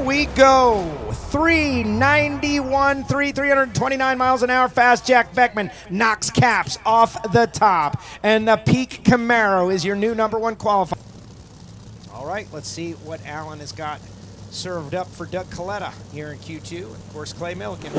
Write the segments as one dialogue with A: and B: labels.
A: we go. 329 miles an hour fast. Jack Beckman knocks caps off the top. And the Peak Camaro is your new #1 qualifier. All right, let's see what Alan has got served up for Doug Kalitta here in Q2. Of course, Clay Milliken.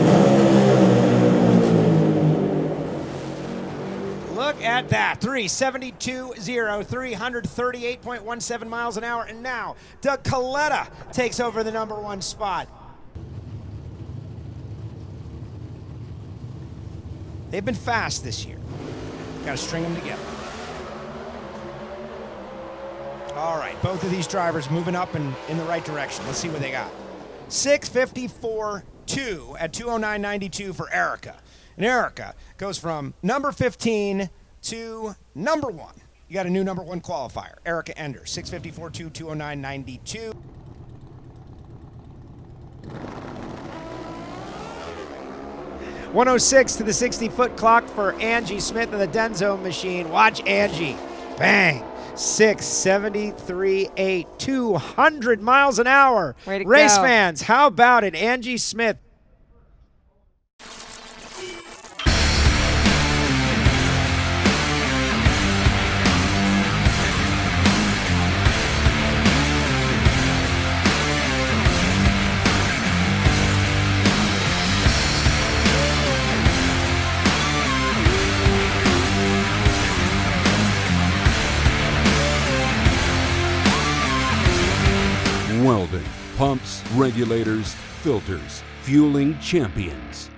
A: Look at that, 372.0, 338.17 miles an hour. And now, Doug Kalitta takes over the #1 spot. They've been fast this year. Got to string them together. All right, both of these drivers moving up and in the right direction. Let's see what they got. 6:54.2 at 2:09.92 for Erica. And Erica goes from number 15 to number 1. You got a new #1 qualifier. Erica Ender, 6:54.2, 2:09.92. .106 to the 60-foot clock for Angie Smith in the Denso machine. Watch Angie. Bang. 6:73.8, 200 miles an hour.
B: Way to
A: Race
B: go.
A: fans, how about it? Angie Smith.
C: Welding, pumps, regulators, filters, fueling champions.